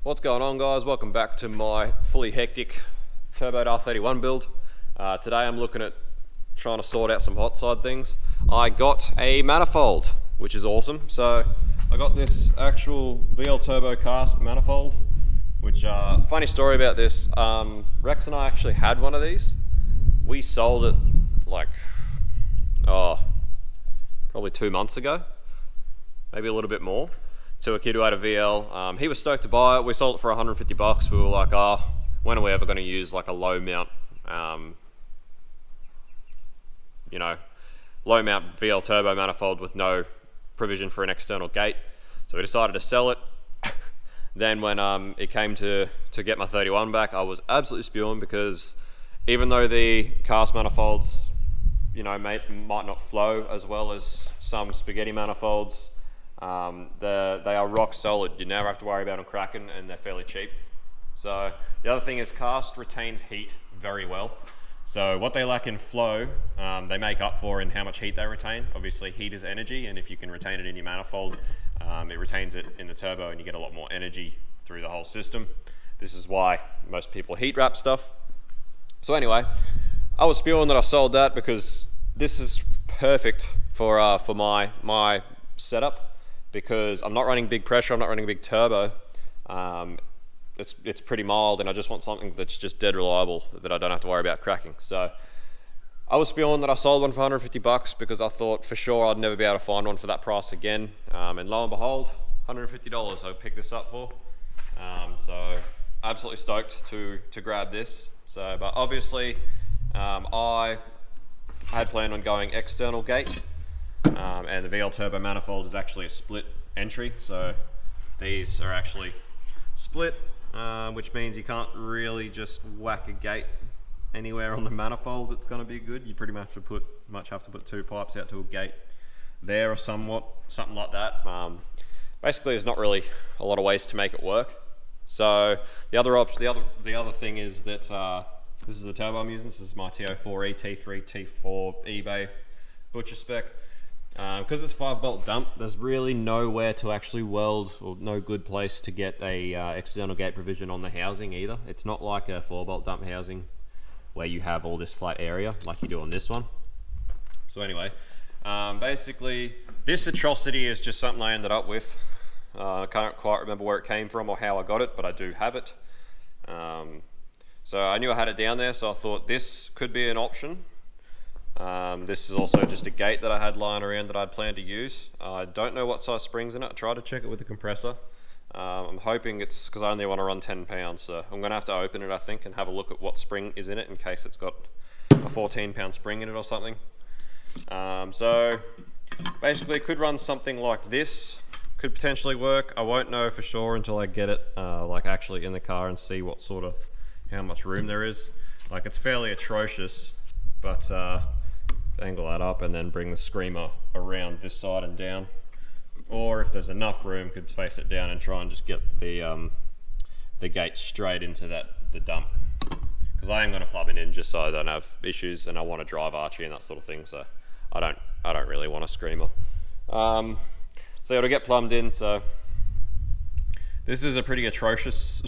What's going on, guys? Welcome back to my fully hectic turbo R31 build. Today I'm looking at trying to sort out some hot side things. I got a manifold, which is awesome. So I got this actual VL turbo cast manifold, which funny story about this, Rex and I actually had one of these. We sold it like probably 2 months ago, maybe a little bit more, to a kid who had a VL. He was stoked to buy it. We sold it for 150 bucks. We were like, when are we ever going to use like a low mount low mount VL turbo manifold with no provision for an external gate? So we decided to sell it. Then when it came to get my 31 back, I was absolutely spewing, because even though the cast manifolds, might not flow as well as some spaghetti manifolds, they are rock solid. You never have to worry about them cracking, and they're fairly cheap. So the other thing is, cast retains heat very well. So what they lack in flow, they make up for in how much heat they retain. Obviously heat is energy, and if you can retain it in your manifold, it retains it in the turbo, and you get a lot more energy through the whole system. This is why most people heat wrap stuff. So anyway, I was spewing that I sold that because this is perfect for my setup, because I'm not running big pressure, I'm not running big turbo. It's pretty mild, and I just want something that's just dead reliable, that I don't have to worry about cracking. So I was spewing that I sold one for 150 bucks because I thought for sure I'd never be able to find one for that price again. And lo and behold, $150 I picked this up for. So absolutely stoked to grab this. So, but obviously I had planned on going external gate. And the VL turbo manifold is actually a split entry, so these are actually split, which means you can't really just whack a gate anywhere on the manifold that's going to be good. You pretty much have to put 2 pipes out to a gate there, or something like that. Basically, there's not really a lot of ways to make it work. So the other thing is that this is the turbo I'm using. This is my TO4E T3 T4 eBay butcher spec. Because it's 5-bolt dump, there's really nowhere to actually weld, or no good place to get a external gate provision on the housing either. It's not like a 4-bolt dump housing where you have all this flat area like you do on this one. So anyway, basically this atrocity is just something I ended up with. I can't quite remember where it came from or how I got it, but I do have it. So I knew I had it down there, so I thought this could be an option. This is also just a gate that I had lying around that I'd planned to use. I don't know what size springs in it. I tried to check it with the compressor. I'm hoping it's, because I only want to run 10 pounds, so I'm going to have to open it, I think, and have a look at what spring is in it in case it's got a 14-pound spring in it or something. So basically it could run something like this. Could potentially work. I won't know for sure until I get it like actually in the car and see how much room there is. Like, it's fairly atrocious, but angle that up and then bring the screamer around this side and down, or if there's enough room, could face it down and try and just get the gate straight into the dump, because I am going to plug it in just so I don't have issues, and I want to drive Archie and that sort of thing, so I don't really want a screamer. So it'll get plumbed in. So this is a pretty atrocious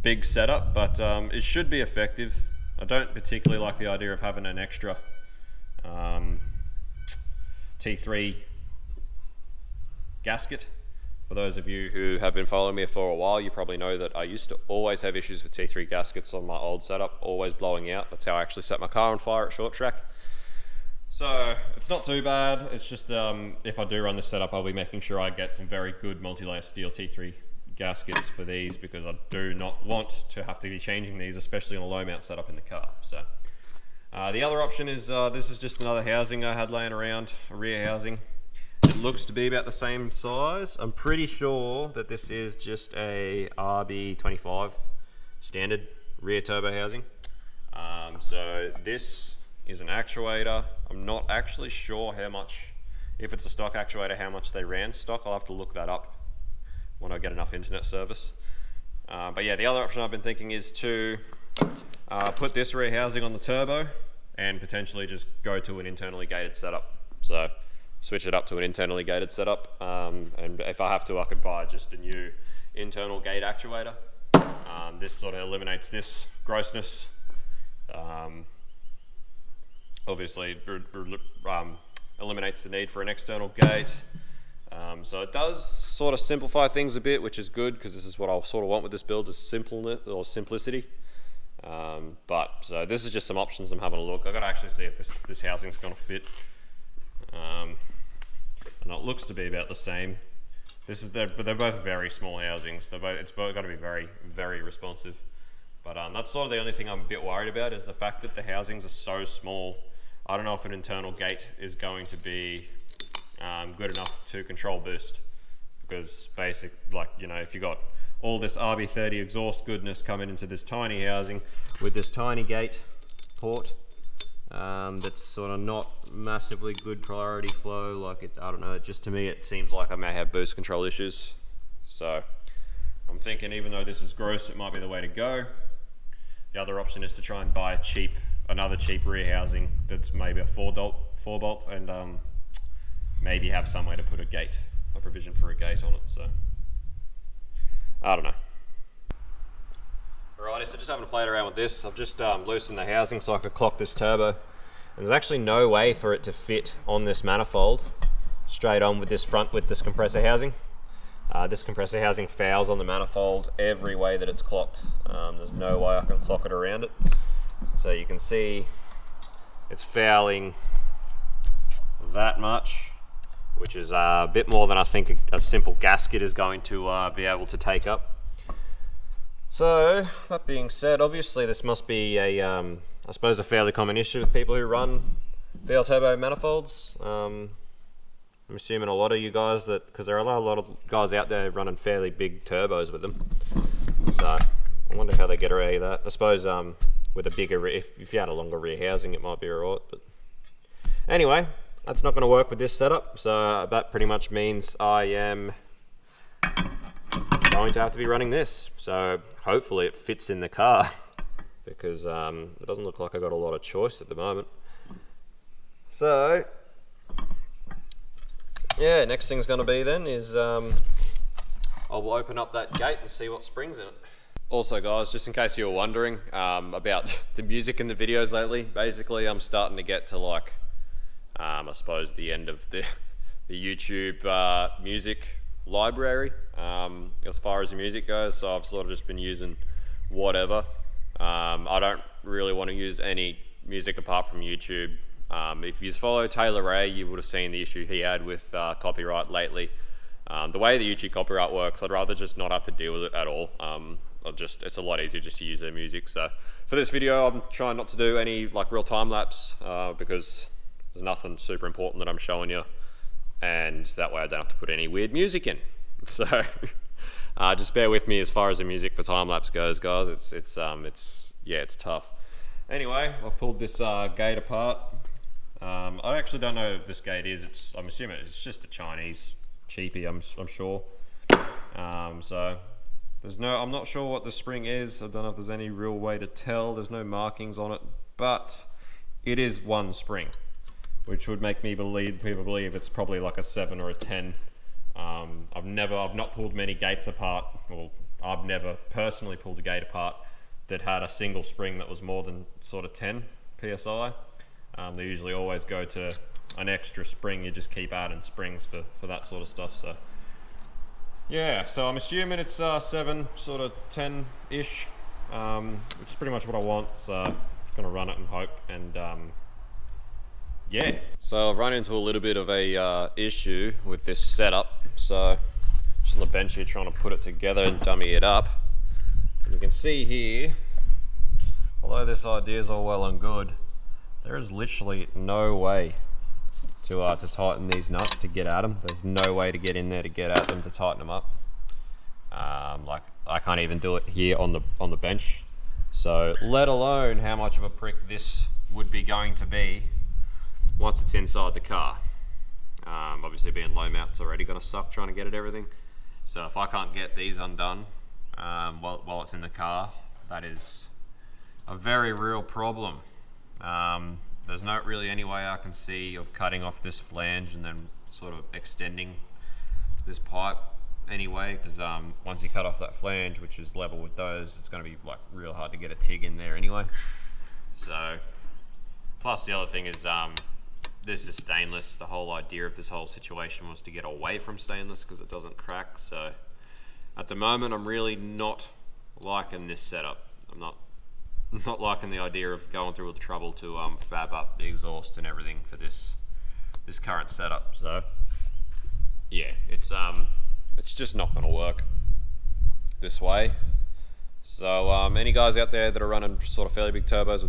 big setup, but it should be effective. I don't particularly like the idea of having an extra T3 gasket. For those of you who have been following me for a while, you probably know that I used to always have issues with T3 gaskets on my old setup, always blowing out. That's how I actually set my car on fire at short track. So it's not too bad. It's just if I do run this setup, I'll be making sure I get some very good multi-layer steel T3 gaskets for these, because I do not want to have to be changing these, especially on a low mount setup in the car. So the other option is this is just another housing I had laying around, a rear housing. It looks to be about the same size. I'm pretty sure that this is just a RB25 standard rear turbo housing. So this is an actuator. I'm not actually sure how much, if it's a stock actuator, how much they ran stock. I'll have to look that up when I get enough internet service. But yeah, the other option I've been thinking is to put this rear housing on the turbo and potentially just go to an internally gated setup. So switch it up to an internally gated setup, and if I have to, I could buy just a new internal gate actuator. This sort of eliminates this grossness. Obviously eliminates the need for an external gate. So it does sort of simplify things a bit, which is good, because this is what I sort of want with this build, is simpleness or simplicity. So this is just some options I'm having a look. I've got to actually see if this housing's going to fit. And it looks to be about the same. But they're both very small housings. It's both got to be very, very responsive. But that's sort of the only thing I'm a bit worried about, is the fact that the housings are so small. I don't know if an internal gate is going to be good enough to control boost, because if you got all this RB30 exhaust goodness coming into this tiny housing with this tiny gate port, that's sort of not massively good priority flow. I don't know, just to me it seems like I may have boost control issues. So I'm thinking, even though this is gross, it might be the way to go. The other option is to try and buy another cheap rear housing that's maybe a 4-bolt, and maybe have some way to put a provision for a gate on it. So I don't know. Alrighty, so just having to play around with this. I've just loosened the housing so I could clock this turbo. And there's actually no way for it to fit on this manifold straight on with this compressor housing. This compressor housing fouls on the manifold every way that it's clocked. There's no way I can clock it around it. So you can see it's fouling that much, which is a bit more than I think a simple gasket is going to be able to take up. So that being said, obviously this must be I suppose a fairly common issue with people who run VL turbo manifolds. I'm assuming a lot of you guys, because there are a lot of guys out there running fairly big turbos with them. So I wonder how they get around of that. I suppose with a bigger, if you had a longer rear housing, it might be alright. But anyway, that's not going to work with this setup. So that pretty much means I am going to have to be running this. So hopefully it fits in the car, because it doesn't look like I've got a lot of choice at the moment. So yeah, next thing's going to be then is I'll open up that gate and see what springs in it. Also guys, just in case you were wondering about the music in the videos lately, basically I'm starting to get to I suppose the end of the YouTube music library as far as the music goes. So I've sort of just been using whatever. I don't really want to use any music apart from YouTube. If you follow Taylor Ray, you would have seen the issue he had with copyright lately. The way the YouTube copyright works, I'd rather just not have to deal with it at all. It's a lot easier just to use their music. So for this video, I'm trying not to do any real time lapse because there's nothing super important that I'm showing you, and that way I don't have to put any weird music in. So just bear with me as far as the music for time lapse goes, guys. It's tough. Anyway, I've pulled this gate apart. I actually don't know if this gate is. I'm assuming it's just a Chinese cheapie. I'm sure. So I'm not sure what the spring is. I don't know if there's any real way to tell. There's no markings on it, but it is one spring, which would make me people believe it's probably like a 7 or a 10. I've not pulled many gates apart. Well, I've never personally pulled a gate apart that had a single spring that was more than sort of 10 psi. They usually always go to an extra spring. You just keep adding springs for that sort of stuff. So yeah, so I'm assuming it's 7, sort of 10-ish, which is pretty much what I want. So I'm just gonna run it and hope, and yeah. So I've run into a little bit of a issue with this setup. So just on the bench here, trying to put it together and dummy it up. And you can see here, although this idea is all well and good, there is literally no way to tighten these nuts to get at them. There's no way to get in there to get at them to tighten them up. I can't even do it here on the bench. So let alone how much of a prick this would be going to be once it's inside the car. Obviously being low mount, it's already going to suck trying to get at everything. So if I can't get these undone while it's in the car, that is a very real problem. There's not really any way I can see of cutting off this flange and then sort of extending this pipe anyway, because once you cut off that flange, which is level with those, it's going to be like real hard to get a TIG in there anyway. So, plus the other thing is this is stainless. The whole idea of this whole situation was to get away from stainless because it doesn't crack. So at the moment, I'm really not liking this setup. I'm not liking the idea of going through all the trouble to fab up the exhaust and everything for this current setup. So yeah, it's just not going to work this way. So any guys out there that are running sort of fairly big turbos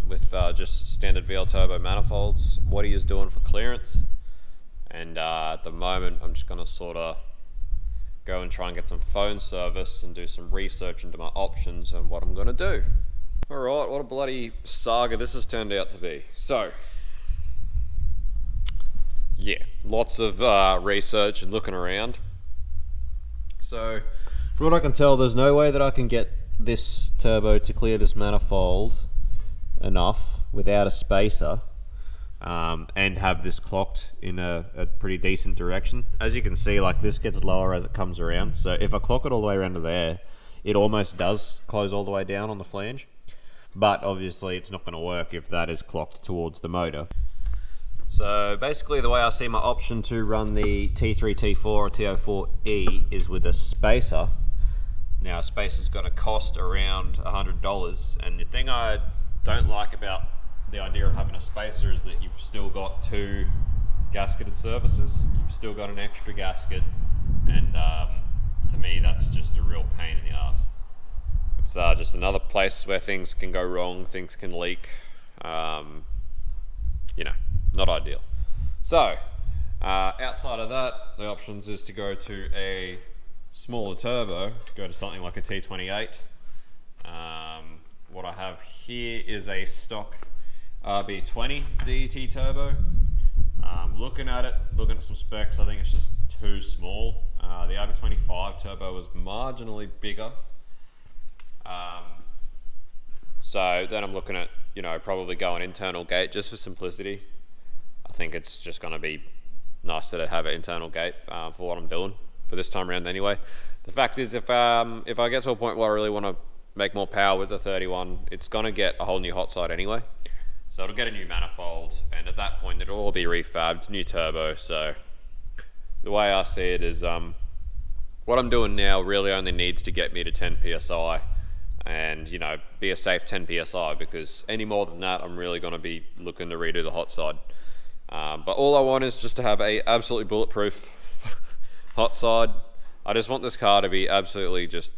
with just standard VL turbo manifolds, what are you doing for clearance? And at the moment, I'm just going to sort of go and try and get some phone service and do some research into my options and what I'm going to do. Alright, what a bloody saga this has turned out to be. So yeah, lots of research and looking around. So from what I can tell, there's no way that I can get this turbo to clear this manifold enough without a spacer and have this clocked in a pretty decent direction. As you can see, like, this gets lower as it comes around. So if I clock it all the way around to there, it almost does close all the way down on the flange. But obviously it's not going to work if that is clocked towards the motor. So basically the way I see my option to run the T3, T4 or T04E is with a spacer. Now a spacer's going to cost around $100, and the thing I don't like about the idea of having a spacer is that you've still got two gasketed surfaces. You've still got an extra gasket, and to me that's just a real pain in the ass. It's just another place where things can go wrong, things can leak, you know, not ideal. So outside of that, the options is to go to a smaller turbo, go to something like a T28. What I have here is a stock RB20 DET turbo. Looking at some specs, I think it's just too small. The RB25 turbo was marginally bigger. So then I'm looking at, you know, probably going internal gate just for simplicity. I think it's just going to be nicer to have an internal gate for what I'm doing for this time around anyway. The fact is, if I get to a point where I really want to make more power with the 31, it's going to get a whole new hot side anyway. So it'll get a new manifold, and at that point it'll all be refabbed, new turbo. So the way I see it is what I'm doing now really only needs to get me to 10 PSI and, you know, be a safe 10 PSI, because any more than that I'm really going to be looking to redo the hot side. But all I want is just to have a absolutely bulletproof hot side. I just want this car to be absolutely just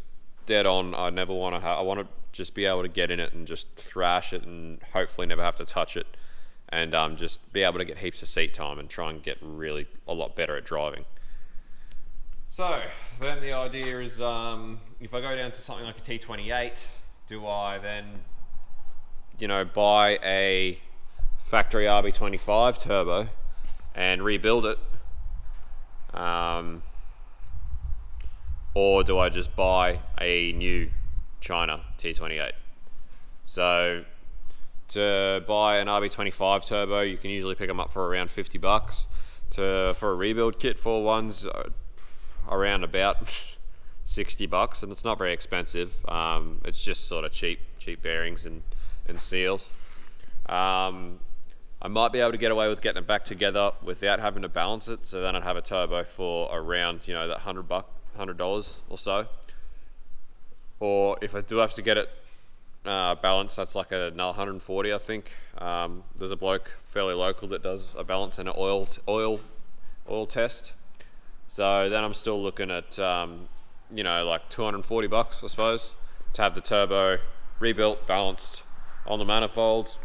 dead on. I never want to I want to just be able to get in it and just thrash it and hopefully never have to touch it, and just be able to get heaps of seat time and try and get really a lot better at driving. So then the idea is, if I go down to something like a T28, do I then, you know, buy a factory RB25 turbo and rebuild it, or do I just buy a new China T28? So to buy an RB25 turbo, you can usually pick them up for around $50. For a rebuild kit, for ones around about $60, and it's not very expensive. It's just sort of cheap bearings and seals. I might be able to get away with getting it back together without having to balance it, so then I'd have a turbo for around, you know, that $100 or so. Or if I do have to get it balanced, that's like another 140, I think. There's a bloke fairly local that does a balance and an oil test. So then I'm still looking at, you know, like $240, I suppose, to have the turbo rebuilt, balanced on the manifolds.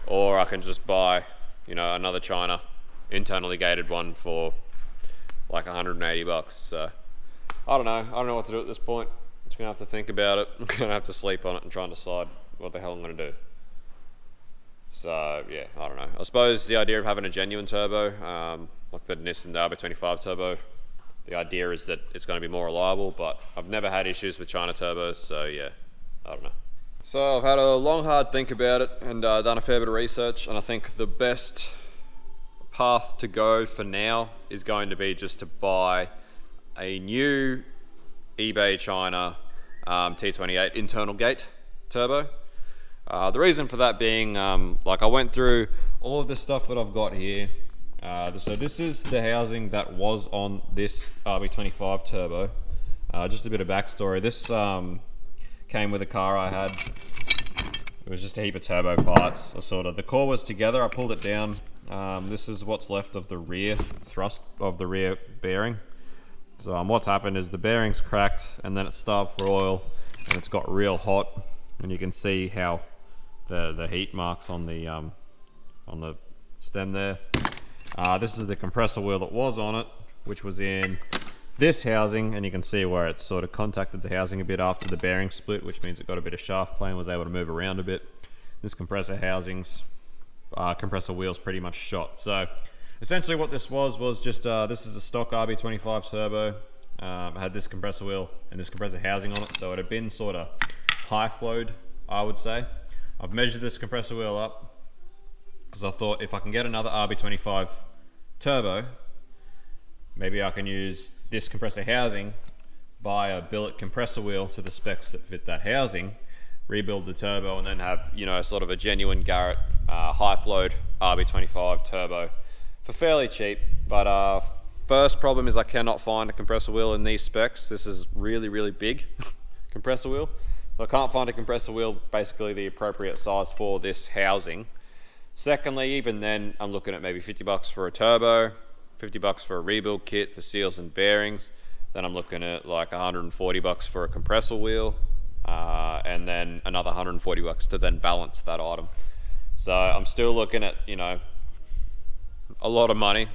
Or I can just buy, you know, another China internally gated one for like $180. So I don't know what to do at this point. I'm just gonna have to think about it. I'm gonna have to sleep on it and try and decide what the hell I'm gonna do. So yeah, I don't know. I suppose the idea of having a genuine turbo, like the Nissan RB25 turbo, the idea is that it's going to be more reliable, but I've never had issues with China turbos, so yeah, I don't know. So I've had a long hard think about it and done a fair bit of research, and I think the best path to go for now is going to be just to buy a new eBay China T28 internal gate turbo. The reason for that being, like I went through all of the stuff that I've got here. So this is the housing that was on this RB25 turbo. Just a bit of backstory. This came with a car I had. It was just a heap of turbo parts. The core was together. I pulled it down. This is what's left of the rear thrust of the rear bearing. So what's happened is the bearing's cracked, and then it starved for oil, and it's got real hot. And you can see how the heat marks on the stem there. This is the compressor wheel that was on it, which was in this housing, and you can see where it's sort of contacted the housing a bit after the bearing split, which means it got a bit of shaft play and was able to move around a bit. This compressor housing's compressor wheel's pretty much shot. So essentially what this was just, this is a stock RB25 turbo. It had this compressor wheel and this compressor housing on it, so it had been sort of high flowed, I would say. I've measured this compressor wheel up because I thought if I can get another RB25 turbo, maybe I can use this compressor housing, buy a billet compressor wheel to the specs that fit that housing, rebuild the turbo, and then have, you know, sort of a genuine Garrett high flowed RB25 turbo for fairly cheap. But first problem is I cannot find a compressor wheel in these specs. This is really big compressor wheel. So I can't find a compressor wheel basically the appropriate size for this housing. Secondly, even then, I'm looking at maybe 50 bucks for a turbo, 50 bucks for a rebuild kit for seals and bearings. Then I'm looking at like 140 bucks for a compressor wheel, and then another 140 bucks to then balance that item. So I'm still looking at, you know, a lot of money,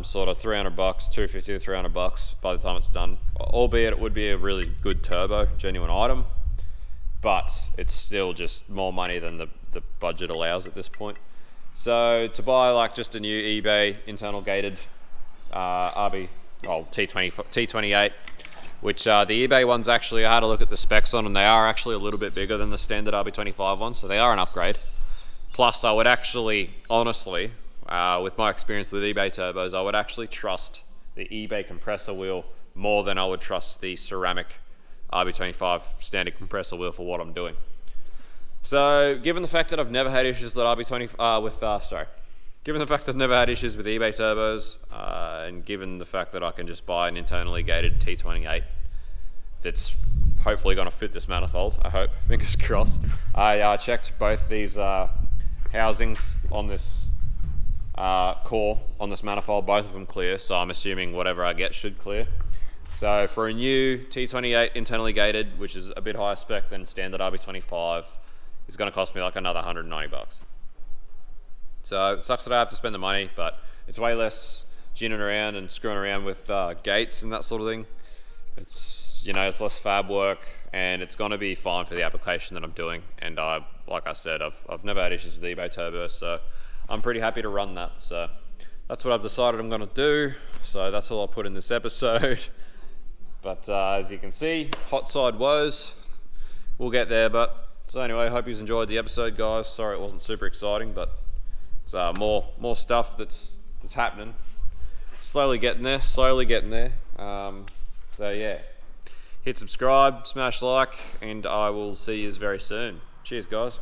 sort of 300 bucks, 250 to 300 bucks by the time it's done. Albeit it would be a really good turbo, genuine item, but it's still just more money than the budget allows at this point. So to buy like just a new eBay internal gated T28, which the eBay ones actually, I had a look at the specs on, and they are actually a little bit bigger than the standard RB25 ones, so they are an upgrade. Plus I would actually, honestly, with my experience with eBay turbos, I would actually trust the eBay compressor wheel more than I would trust the ceramic RB25 standard compressor wheel for what I'm doing. So, given the fact that I've never had issues with given the fact I've never had issues with eBay turbos, and given the fact that I can just buy an internally gated T28 that's hopefully going to fit this manifold, I hope, fingers crossed. I checked both these housings on this core on this manifold, both of them clear, so I'm assuming whatever I get should clear. So for a new T28 internally gated, which is a bit higher spec than standard RB25, it's going to cost me like another 190 bucks. So it sucks that I have to spend the money, but it's way less ginning around and screwing around with gates and that sort of thing. It's, you know, it's less fab work, and it's going to be fine for the application that I'm doing. And like I said, I've never had issues with eBay turbos, so I'm pretty happy to run that. So that's what I've decided I'm going to do. So that's all I'll put in this episode. But as you can see, hot side woes. We'll get there. But so anyway, hope you enjoyed the episode, guys. Sorry it wasn't super exciting, but it's more stuff that's happening. Slowly getting there. So yeah, hit subscribe, smash like, and I will see you very soon. Cheers, guys.